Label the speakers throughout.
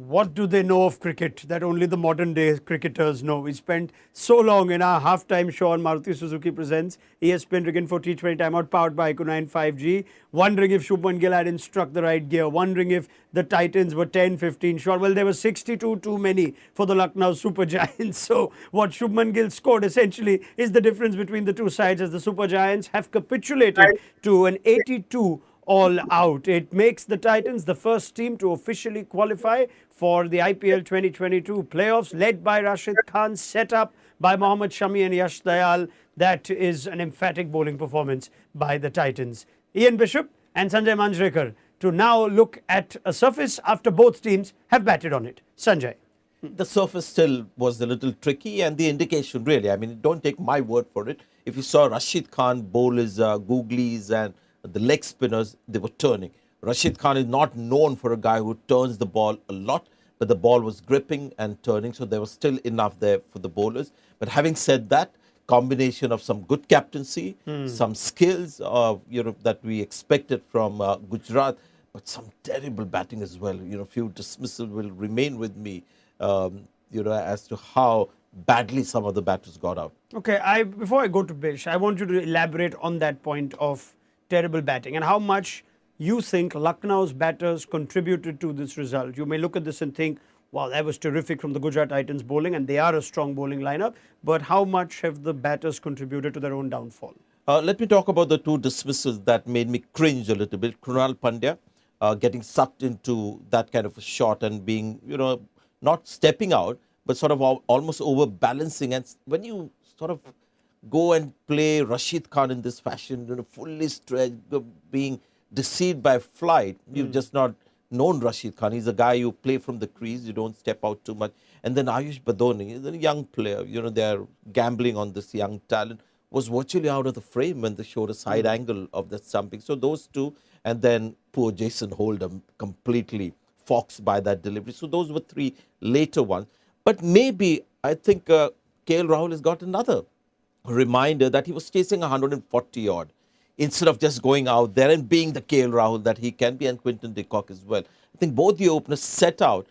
Speaker 1: What do they know of cricket that only the modern day cricketers know? We spent so long in our halftime show on Maruti Suzuki Presents ESPN Cricket for T20 timeout powered by Eco9 5G, wondering if Shubman Gill hadn't struck the right gear, wondering if the Titans were 10-15 short. Well, there were 62 too many for the Lucknow Super Giants. So what Shubman Gill scored essentially is the difference between the two sides, as the Super Giants have capitulated to an 82 all out. It makes the Titans the first team to officially qualify for the IPL 2022 playoffs, led by Rashid Khan, set up by Mohammad Shami and Yash Dayal. That is an emphatic bowling performance by the Titans. Ian Bishop and Sanjay Manjrekar to now look at a surface after both teams have batted on it. Sanjay.
Speaker 2: The surface still was a little tricky, and the indication really, I mean, don't take my word for it. If you saw Rashid Khan bowl his googlies and the leg spinners, they were turning. Rashid Khan is not known for a guy who turns the ball a lot, but the ball was gripping and turning, so there was still enough there for the bowlers. But having said that, combination of some good captaincy, some skills, that we expected from Gujarat, but some terrible batting as well. Few dismissals will remain with me, as to how badly some of the batters got out.
Speaker 1: Okay, before I go to Bish, I want you to elaborate on that point of terrible batting and how much you think Lucknow's batters contributed to this result. You may look at this and think, wow, that was terrific from the Gujarat Titans bowling, and they are a strong bowling lineup. But how much have the batters contributed to their own downfall?
Speaker 2: Let me talk about the two dismissals that made me cringe a little bit. Krunal Pandya getting sucked into that kind of a shot and being, not stepping out, but sort of almost overbalancing. And when you sort of go and play Rashid Khan in this fashion, fully stretched, being deceived by flight, you've just not known Rashid Khan. He's a guy you play from the crease, you don't step out too much. And then Ayush Badoni is a young player, they're gambling on this young talent, was virtually out of the frame when they showed a side angle of the stumping. So those two, and then poor Jason Hold'em completely foxed by that delivery. So those were three later ones. But maybe I think KL Rahul has got another reminder that he was chasing 140 odd instead of just going out there and being the KL Rahul that he can be, and Quinton de Kock as well. I think both the openers set out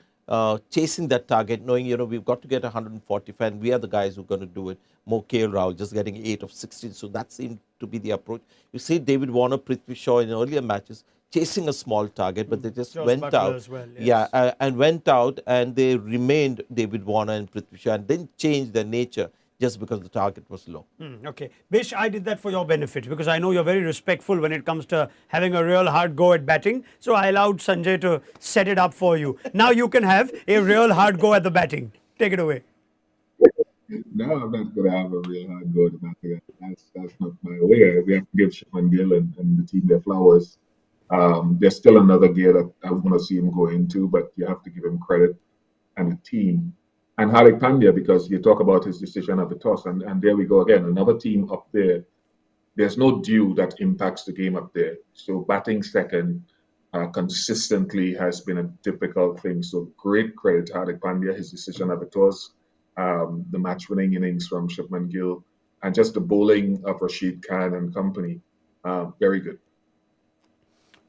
Speaker 2: chasing that target, knowing, we've got to get 145 and we are the guys who are going to do it. More KL Rahul just getting 8 of 16. So that seemed to be the approach. You see David Warner, Prithvi Shaw in earlier matches chasing a small target, but they just
Speaker 1: Josh
Speaker 2: went
Speaker 1: Butler
Speaker 2: out.
Speaker 1: as well, yes.
Speaker 2: Yeah, and went out, and they remained David Warner and Prithvi Shaw and didn't change their nature just because the target was low.
Speaker 1: Okay. Bish, I did that for your benefit because I know you're very respectful when it comes to having a real hard go at batting. So I allowed Sanjay to set it up for you. Now you can have a real hard go at the batting. Take it away.
Speaker 3: No, I'm not going to have a real hard go at the batting. That's not my way. We have to give Shipman Gill and the team their flowers. There's still another gear that I want to see him go into, but you have to give him credit and the team. And Hardik Pandya, because you talk about his decision at the toss, and there we go again, another team up there. There's no dew that impacts the game up there. So batting second consistently has been a difficult thing. So great credit to Hardik Pandya, his decision at the toss, the match-winning innings from Shubman Gill, and just the bowling of Rashid Khan and company. Very good.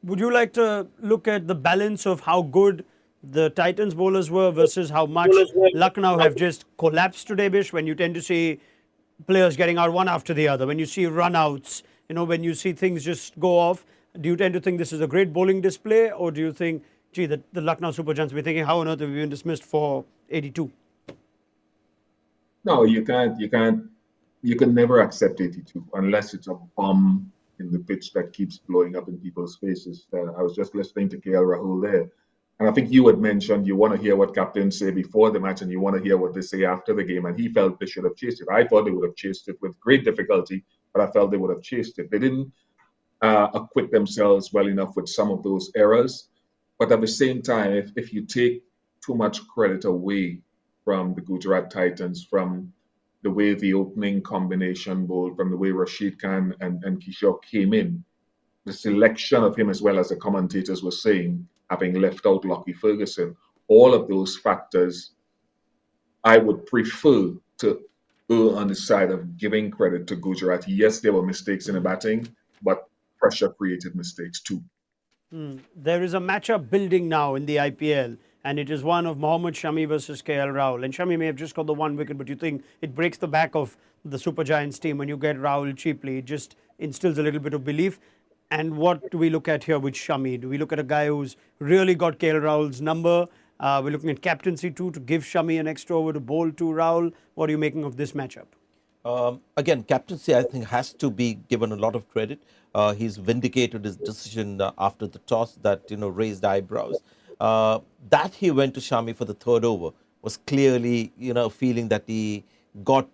Speaker 1: Would you like to look at the balance of how good the Titans bowlers were versus how much Lucknow have just collapsed today, Bish, when you tend to see players getting out one after the other, when you see run-outs, when you see things just go off? Do you tend to think this is a great bowling display, or do you think, gee, the Lucknow Super Giants will be thinking, how on earth have we been dismissed for 82?
Speaker 3: No, you can't. You can never accept 82 unless it's a bomb in the pitch that keeps blowing up in people's faces. I was just listening to KL Rahul there. And I think you had mentioned you want to hear what captains say before the match and you want to hear what they say after the game. And he felt they should have chased it. I thought they would have chased it with great difficulty, but I felt they would have chased it. They didn't acquit themselves well enough with some of those errors. But at the same time, if you take too much credit away from the Gujarat Titans, from the way the opening combination bowled, from the way Rashid Khan and Kishore came in, the selection of him, as well as the commentators were saying, having left out Lockie Ferguson, all of those factors, I would prefer to err on the side of giving credit to Gujarat. Yes, there were mistakes in the batting, but pressure created mistakes too.
Speaker 1: There is a matchup building now in the IPL, and it is one of Mohammad Shami versus KL Rahul. And Shami may have just got the one wicket, but you think it breaks the back of the Super Giants team when you get Rahul cheaply. It just instills a little bit of belief. And what do we look at here with Shami? Do we look at a guy who's really got KL Rahul's number? We're looking at captaincy too, to give Shami an extra over to bowl to Rahul. What are you making of this matchup?
Speaker 2: Again, captaincy, I think, has to be given a lot of credit. He's vindicated his decision after the toss that, raised eyebrows. That he went to Shami for the third over was clearly, feeling that he got.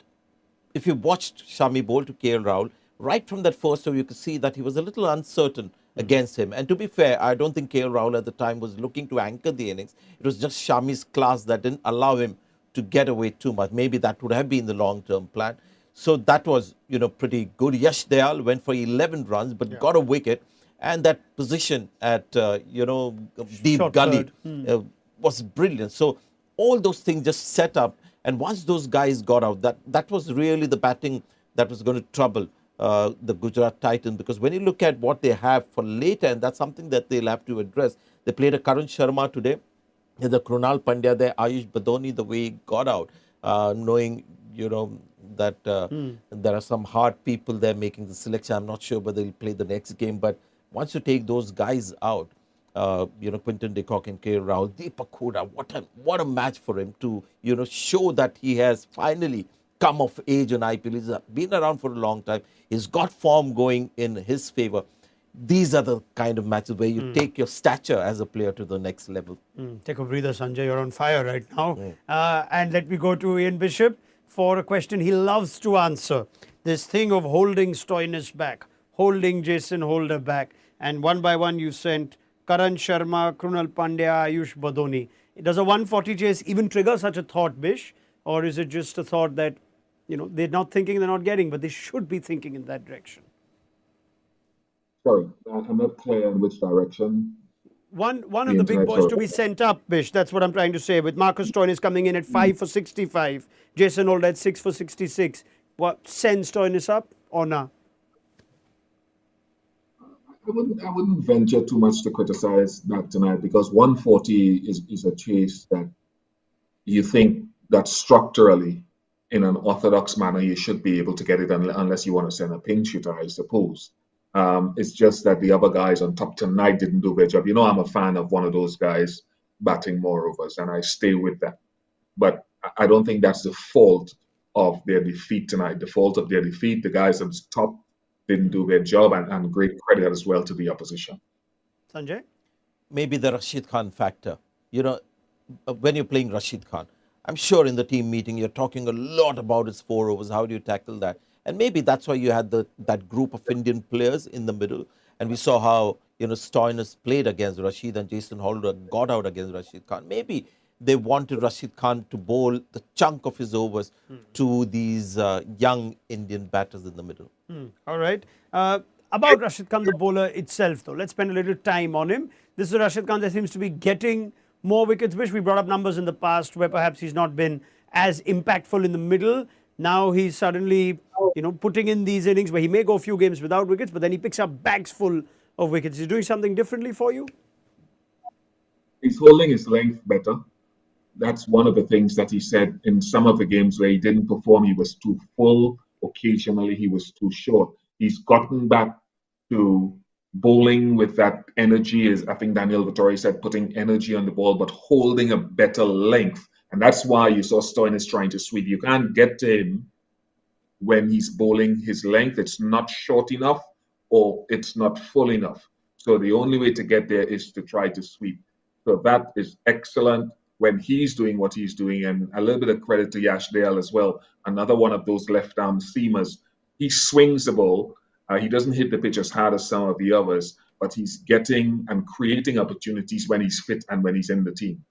Speaker 2: If you watched Shami bowl to KL Rahul, right from that first over, you could see that he was a little uncertain against him. And to be fair, I don't think KL Rahul at the time was looking to anchor the innings. It was just Shami's class that didn't allow him to get away too much. Maybe that would have been the long-term plan. So that was, pretty good. Yash Dayal went for 11 runs, but got a wicket. And that position at, deep
Speaker 1: Short
Speaker 2: gully
Speaker 1: third.
Speaker 2: was brilliant. So all those things just set up. And once those guys got out, that was really the batting that was going to trouble the Gujarat Titans. Because when you look at what they have for later, and that's something that they'll have to address. They played a Karan Sharma today. The Krunal Pandya there, Ayush Badoni, the way he got out, knowing, that there are some hard people there making the selection. I'm not sure whether he'll play the next game, but once you take those guys out, Quinton de Kock and K. Rahul, Deepak Hooda, what a match for him to, show that he has finally come of age on IPL. He's been around for a long time. He's got form going in his favor. These are the kind of matches where you take your stature as a player to the next level.
Speaker 1: Take a breather, Sanjay. You're on fire right now. And let me go to Ian Bishop for a question he loves to answer. This thing of holding Stoinis back, holding Jason Holder back. And one by one, you sent Karan Sharma, Krunal Pandya, Ayush Badoni. Does a 140 chase even trigger such a thought, Bish? Or is it just a thought that, they're not thinking, they're not getting, but they should be thinking in that direction?
Speaker 3: Sorry, I'm not clear on which direction.
Speaker 1: One of the big boys to be sent up, Bish. That's what I'm trying to say. With Marcus Stoinis coming in at 5 for 65, Jason Holt at 6 for 66. What, send Stoinis up or not?
Speaker 3: I wouldn't venture too much to criticize that tonight, because 140 is a chase that you think that structurally, in an orthodox manner, you should be able to get it unless you want to send a pinch hitter, I suppose. It's just that the other guys on top tonight didn't do their job. I'm a fan of one of those guys batting more overs, and I stay with that. But I don't think that's the fault of their defeat tonight. The fault of their defeat, the guys at the top didn't do their job, and great credit as well to the opposition.
Speaker 1: Sanjay?
Speaker 2: Maybe the Rashid Khan factor. When you're playing Rashid Khan, I'm sure in the team meeting you're talking a lot about his 4 overs. How do you tackle that? And maybe that's why you had that group of Indian players in the middle. And we saw how, Stoinis played against Rashid and Jason Holder got out against Rashid Khan. Maybe they wanted Rashid Khan to bowl the chunk of his overs to these young Indian batters in the middle.
Speaker 1: All right. About Rashid Khan, the bowler itself, though, let's spend a little time on him. This is a Rashid Khan that seems to be getting more wickets. Wish we brought up numbers in the past where perhaps he's not been as impactful in the middle. Now he's suddenly, putting in these innings where he may go a few games without wickets, but then he picks up bags full of wickets. He's doing something differently for you?
Speaker 3: He's holding his length better. That's one of the things that he said in some of the games where he didn't perform. He was too full. Occasionally, he was too short. He's gotten back to bowling with that energy, as I think Daniel Vittori said, putting energy on the ball, but holding a better length. And that's why you saw Stoinis trying to sweep. You can't get to him when he's bowling his length. It's not short enough or it's not full enough. So the only way to get there is to try to sweep. So that is excellent when he's doing what he's doing. And a little bit of credit to Yash Dayal as well. Another one of those left-arm seamers. He swings the ball. He doesn't hit the pitch as hard as some of the others, but he's getting and creating opportunities when he's fit and when he's in the team.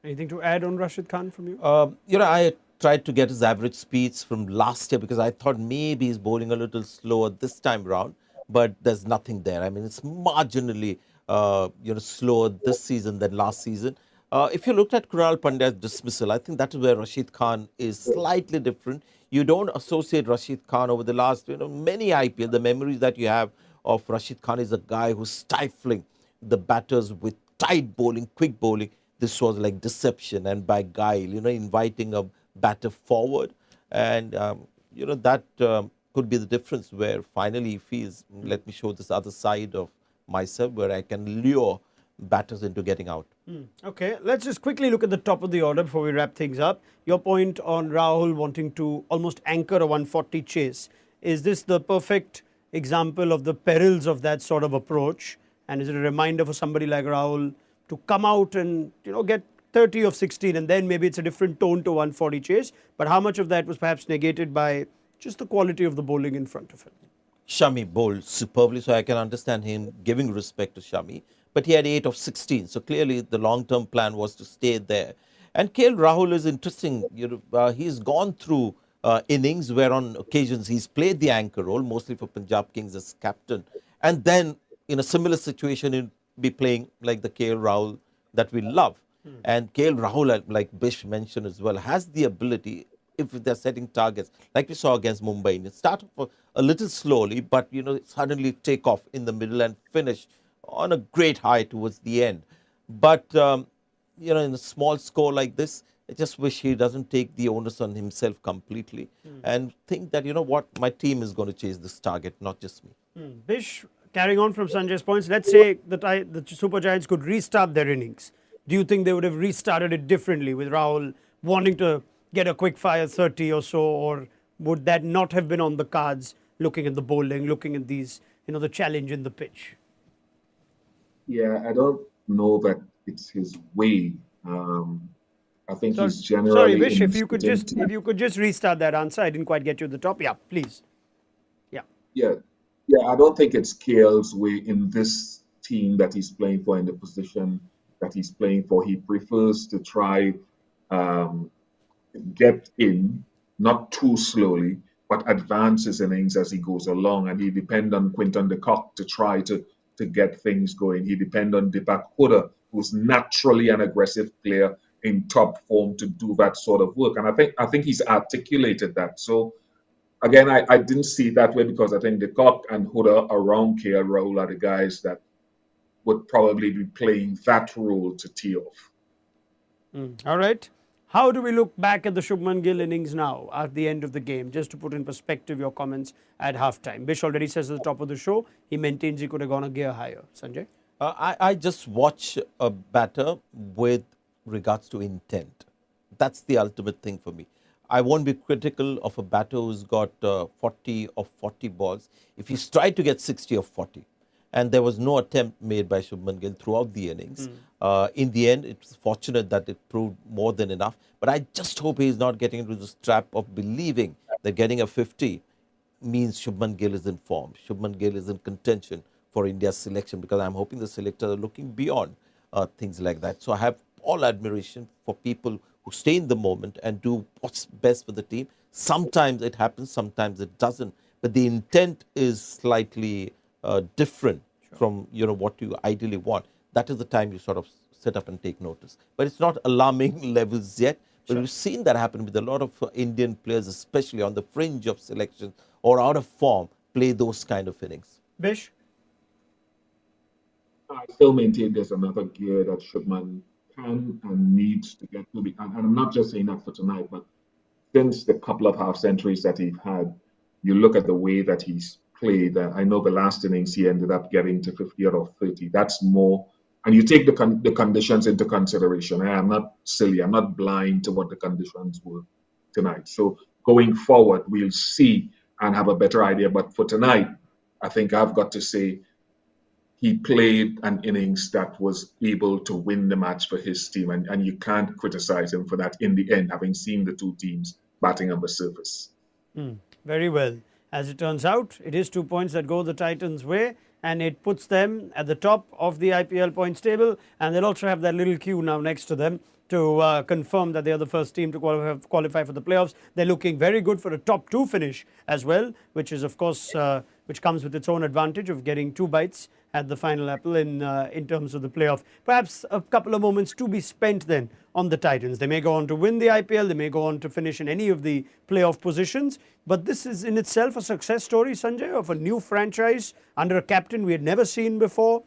Speaker 1: Anything to add on Rashid Khan from you?
Speaker 2: I tried to get his average speeds from last year because I thought maybe he's bowling a little slower this time round, but there's nothing there. I mean, it's marginally, slower this season than last season. If you looked at Krunal Pandya's dismissal, I think that is where Rashid Khan is slightly different. You don't associate Rashid Khan over the last, many IPL. The memories that you have of Rashid Khan is a guy who's stifling the batters with tight bowling, quick bowling. this was like deception and by guile, inviting a batter forward. And, that could be the difference where finally he feels, let me show this other side of myself where I can lure batters into getting out.
Speaker 1: Okay, let's just quickly look at the top of the order before we wrap things up. Your point on Rahul wanting to almost anchor a 140 chase. Is this the perfect example of the perils of that sort of approach? And is it a reminder for somebody like Rahul to come out and get 30 of 16 and then maybe it's a different tone to 140 chase? But how much of that was perhaps negated by just the quality of the bowling in front of him?
Speaker 2: Shami bowled superbly, so I can understand him giving respect to Shami. But he had 8 of 16, so clearly the long-term plan was to stay there. And KL Rahul is interesting. He's gone through innings where on occasions he's played the anchor role, mostly for Punjab Kings as captain. And then in a similar situation, he'll be playing like the KL Rahul that we love. And KL Rahul, like Bish mentioned as well, has the ability, if they're setting targets, like we saw against Mumbai, it started for a little slowly, but suddenly take off in the middle and finish on a great high towards the end. But in a small score like this, I just wish he doesn't take the onus on himself completely and think that what, my team is going to chase this target, not just me.
Speaker 1: Bish, carrying on from Sanjay's points, let's say the Super Giants could restart their innings. Do you think they would have restarted it differently with Rahul wanting to get a quick fire 30 or so, or would that not have been on the cards looking at the bowling, looking at these, the challenge in the pitch?
Speaker 3: Yeah, I don't know that it's his way. I think he's
Speaker 1: Sorry,
Speaker 3: generally
Speaker 1: Vish,
Speaker 3: insistent.
Speaker 1: if you could just restart that answer. I didn't quite get you at the top. Yeah, please. Yeah.
Speaker 3: Yeah, yeah, I don't think it's KL's way in this team that he's playing for, in the position that he's playing for. He prefers to try um, get in, not too slowly, but advance his innings as he goes along. And he depend on Quinton de Kock to try to get things going. He depend on Deepak Hooda, who's naturally an aggressive player in top form, to do that sort of work. And I think he's articulated that. So again, I didn't see it that way because I think de Kock and Hooda around KL Rahul are the guys that would probably be playing that role to tee off.
Speaker 1: All right. How do we look back at the Shubman Gill innings now at the end of the game? Just to put in perspective your comments at halftime. Bish already says at the top of the show, he maintains he could have gone a gear higher. Sanjay?
Speaker 2: I just watch a batter with regards to intent. That's the ultimate thing for me. I won't be critical of a batter who's got 40 of 40 balls if he's tried to get 60 of 40. And there was no attempt made by Shubman Gill throughout the innings. In the end, it was fortunate that it proved more than enough. But I just hope he's not getting into this trap of believing that getting a 50 means Shubman Gill is in form. Shubman Gill is in contention for India's selection, because I'm hoping the selectors are looking beyond things like that. So I have all admiration for people who stay in the moment and do what's best for the team. Sometimes it happens, sometimes it doesn't. But the intent is slightly different from what you ideally want. That is the time you sort of sit up and take notice. But it's not alarming levels yet. But we've seen that happen with a lot of Indian players, especially on the fringe of selection or out of form, play those kind of innings.
Speaker 1: Bish?
Speaker 3: I still maintain there's another gear that Shubman can and needs to get to. And I'm not just saying that for tonight, but since the couple of half centuries that he's had, you look at the way that he's played. I know the last innings he ended up getting to 50 out of 30. That's more. And you take the conditions into consideration. I'm not silly. I'm not blind to what the conditions were tonight. So going forward, we'll see and have a better idea. But for tonight, I think I've got to say he played an innings that was able to win the match for his team. And you can't criticize him for that in the end, having seen the two teams batting on the surface.
Speaker 1: Very well. As it turns out, it is 2 points that go the Titans' way, and it puts them at the top of the IPL points table, and they'll also have that little queue now next to them to confirm that they are the first team to qualify for the playoffs. They're looking very good for a top 2 finish as well, which is of course which comes with its own advantage of getting 2 bites at the final apple in terms of the playoff. Perhaps a couple of moments to be spent then on the Titans. They may go on to win the IPL, they may go on to finish in any of the playoff positions, but this is in itself a success story, Sanjay, of a new franchise under a captain we had never seen before,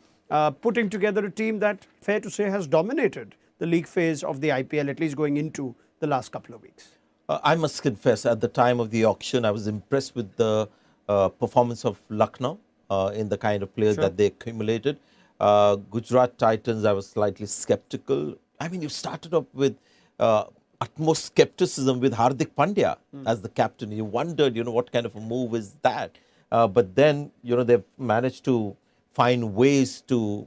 Speaker 1: putting together a team that, fair to say, has dominated the league phase of the IPL, at least going into the last couple of weeks?
Speaker 2: I must confess, at the time of the auction, I was impressed with the performance of Lucknow in the kind of players
Speaker 1: Sure.
Speaker 2: that they accumulated. Gujarat Titans, I was slightly skeptical. I mean, you started off with uh, utmost skepticism with Hardik Pandya as the captain. You wondered, what kind of a move is that? But then, they've managed to find ways to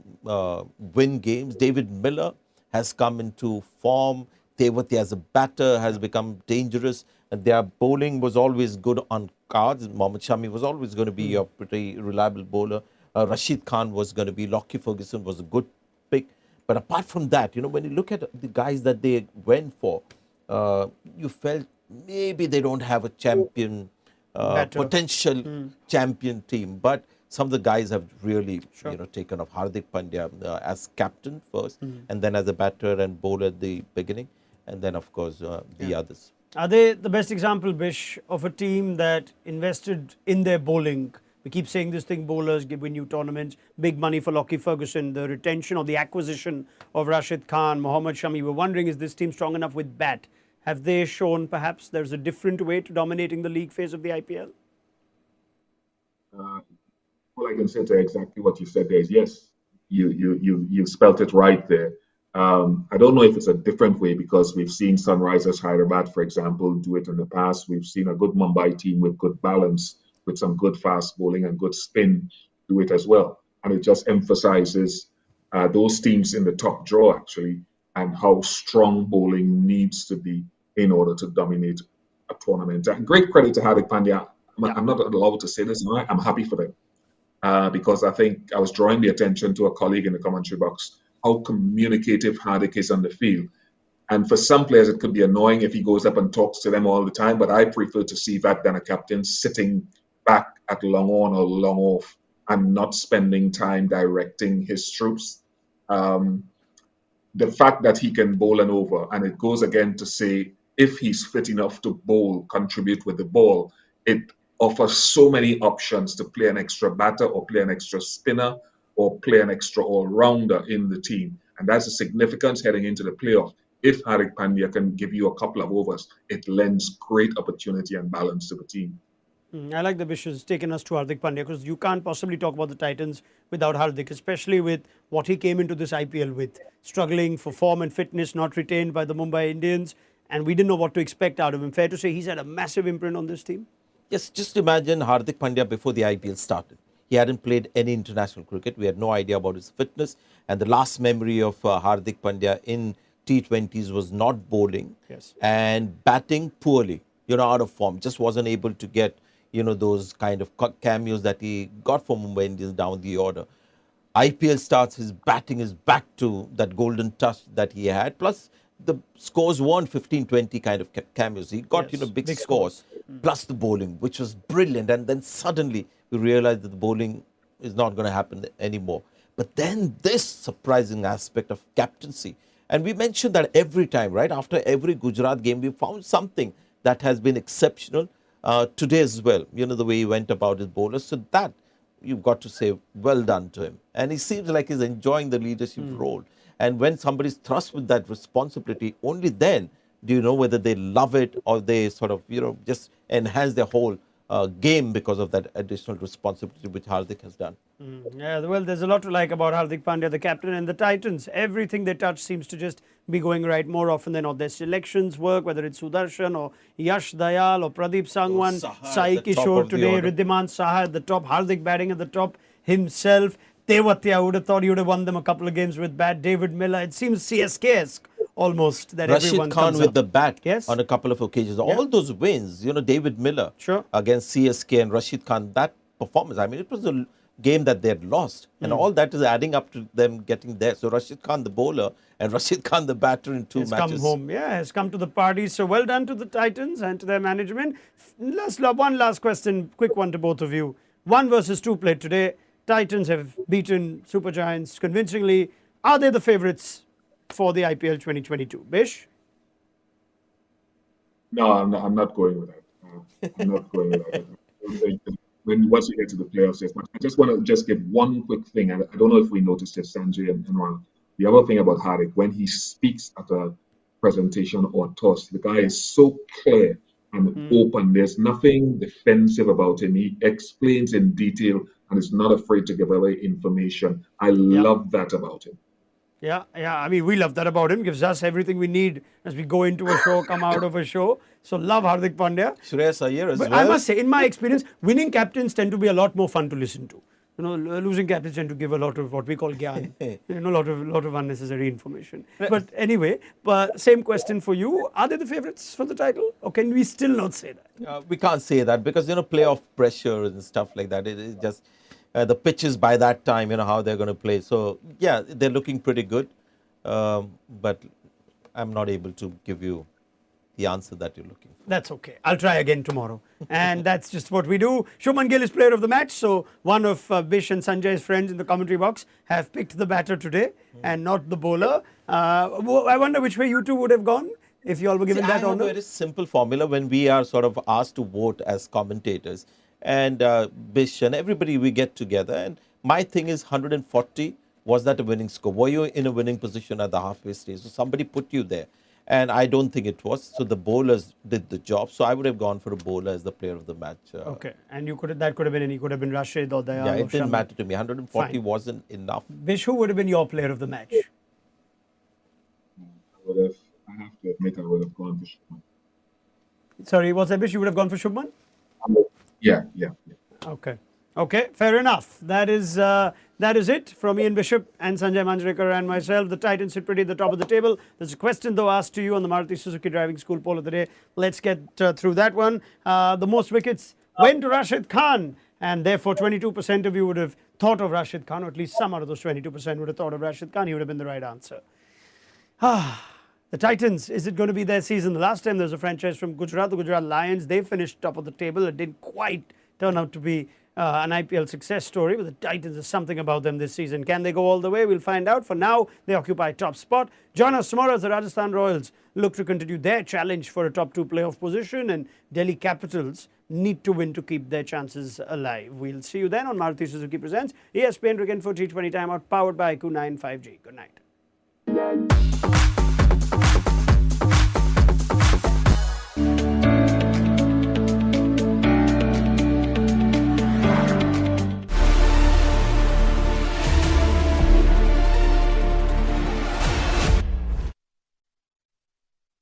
Speaker 2: win games. David Miller has come into form. Tewati as a batter has become dangerous. And their bowling was always good on cards. Mohammad Shami was always going to be a pretty reliable bowler. Rashid Khan was going to be. Lockie Ferguson was a good pick. But apart from that, when you look at the guys that they went for, you felt maybe they don't have a champion, potential champion team. But some of the guys have really, taken off. Hardik Pandya as captain first, and then as a batter and bowler at the beginning, and then, of course, the others.
Speaker 1: Are they the best example, Bish, of a team that invested in their bowling? We keep saying this thing, bowlers win you tournaments, big money for Lockie Ferguson, the retention or the acquisition of Rashid Khan, Mohammad Shami. We're wondering, is this team strong enough with bat? Have they shown perhaps there's a different way to dominating the league phase of the IPL?
Speaker 3: All I can say to exactly what you said there is yes, you spelt it right there. I don't know if it's a different way because we've seen Sunrisers Hyderabad, for example, do it in the past. We've seen a good Mumbai team with good balance, with some good fast bowling and good spin do it as well. And it just emphasizes those teams in the top draw, actually, and how strong bowling needs to be in order to dominate a tournament. And great credit to Hardik Pandya. I'm not allowed to say this, I'm happy for them. Because I think I was drawing the attention to a colleague in the commentary box how communicative Hardik is on the field. And for some players, it could be annoying if he goes up and talks to them all the time, but I prefer to see that than a captain sitting back at long on or long off and not spending time directing his troops. The fact that he can bowl an over, and it goes again to say if he's fit enough to bowl, contribute with the ball, it offers so many options to play an extra batter or play an extra spinner or play an extra all-rounder in the team. And that's a significance heading into the playoff. If Hardik Pandya can give you a couple of overs, it lends great opportunity and balance to the team.
Speaker 1: I like the Bish has taken us to Hardik Pandya because you can't possibly talk about the Titans without Hardik, especially with what he came into this IPL with. Struggling for form and fitness, not retained by the Mumbai Indians, and we didn't know what to expect out of him. Fair to say he's had a massive imprint on this team?
Speaker 2: Yes, just imagine Hardik Pandya before the IPL started. He hadn't played any international cricket. We had no idea about his fitness. And the last memory of Hardik Pandya in T20s was not bowling and batting poorly, out of form. Just wasn't able to get, those kind of cameos that he got from Mumbai Indians down the order. IPL starts, his batting is back to that golden touch that he had. Plus, the scores weren't 15-20 kind of cameos. He got, big scores. Plus the bowling, which was brilliant. And then suddenly we realized that the bowling is not going to happen anymore. But then this surprising aspect of captaincy. And we mentioned that every time, right? After every Gujarat game, we found something that has been exceptional today as well. The way he went about his bowlers. So that, you've got to say, well done to him. And he seems like he's enjoying the leadership role. And when somebody's thrust with that responsibility, only then do you know whether they love it or they sort of, just enhance their whole game because of that additional responsibility which Hardik has done.
Speaker 1: Yeah, well, there's a lot to like about Hardik Pandya, the captain, and the Titans. Everything they touch seems to just be going right more often than not. Their selections work, whether it's Sudarshan or Yash Dayal or Pradeep Sangwan, Sai Kishore today, Riddhiman Saha at the top, Hardik batting at the top himself. Tewati, I would have thought he would have won them a couple of games with bat. David Miller, it seems CSK-esque almost that everyone
Speaker 2: Rashid Khan
Speaker 1: comes
Speaker 2: with
Speaker 1: up.
Speaker 2: the bat on a couple of occasions. All those wins, David Miller against CSK and Rashid Khan, that performance, I mean, it was a game that they had lost. And all that is adding up to them getting there. So Rashid Khan, the bowler, and Rashid Khan, the batter in two matches.
Speaker 1: Come home, has come to the party. So well done to the Titans and to their management. One last question, quick one to both of you. 1 versus 2 played today. Titans have beaten Super Giants convincingly. Are they the favourites for the IPL 2022? Bish?
Speaker 3: No, I'm not going with that. I'm not going with that. Once we get to the playoffs, yes. But I just want to give one quick thing. I don't know if we noticed this, Sanjay and Ron. The other thing about Hardik, when he speaks at a presentation or toss, the guy is so clear and open. There's nothing defensive about him. He explains in detail and is not afraid to give away information. I love that about him.
Speaker 1: Yeah, yeah. I mean, we love that about him. Gives us everything we need as we go into a show, come out of a show. So love Hardik Pandya.
Speaker 2: Shreyas Iyer as
Speaker 1: But
Speaker 2: well.
Speaker 1: I must say, in my experience, winning captains tend to be a lot more fun to listen to. You know, losing captains tend to give a lot of what we call gyan, you know, a lot of unnecessary information. But anyway, same question for you: are they the favourites for the title, or can we still not say that?
Speaker 2: We can't say that because, you know, playoff pressure and stuff like that. It is just the pitches by that time, you know, how they're going to play. So, yeah, they're looking pretty good. But I'm not able to give you the answer that you're looking for.
Speaker 1: That's okay. I'll try again tomorrow. And that's just what we do. Shubman Gill is player of the match. So one of Bish and Sanjay's friends in the commentary box have picked the batter today and not the bowler. I wonder which way you two would have gone if you all were given that
Speaker 2: I have
Speaker 1: honor.
Speaker 2: a very simple formula when we are sort of asked to vote as commentators. And Bish and everybody, we get together. And my thing is 140. Was that a winning score? Were you in a winning position at the halfway stage? So somebody put you there. And I don't think it was. So the bowlers did the job. So I would have gone for a bowler as the player of the match.
Speaker 1: Okay. And that could have been any. Could have been Rashid or Dayal.
Speaker 2: Yeah,
Speaker 1: or
Speaker 2: it didn't
Speaker 1: Shami.
Speaker 2: matter to me. 140
Speaker 1: Fine.
Speaker 2: wasn't enough.
Speaker 1: Bish, who would have been your player of the match?
Speaker 3: I have to admit, I would have gone for Shubman.
Speaker 1: Sorry, what's that, Bish? You would have gone for Shubman?
Speaker 3: Yeah.
Speaker 1: Okay. Okay, fair enough. That is it from Ian Bishop and Sanjay Manjrekar and myself. The Titans sit pretty at the top of the table. There's a question though asked to you on the Maruti Suzuki Driving School poll of the day. Let's get through that one. The most wickets went to Rashid Khan, and therefore 22% of you would have thought of Rashid Khan, or at least some out of those 22% would have thought of Rashid Khan. He would have been the right answer. The Titans, is it going to be their season? The last time there was a franchise from Gujarat, the Gujarat Lions, they finished top of the table. It didn't quite turn out to be an IPL success story, but the Titans, there's something about them this season. Can they go all the way? We'll find out. For now, they occupy top spot. Join us tomorrow as the Rajasthan Royals look to continue their challenge for a top 2 playoff position, and Delhi Capitals need to win to keep their chances alive. We'll see you then on Maruti Suzuki Presents ESPN Cricket for T20 Timeout, powered by IQ 95G. Good night.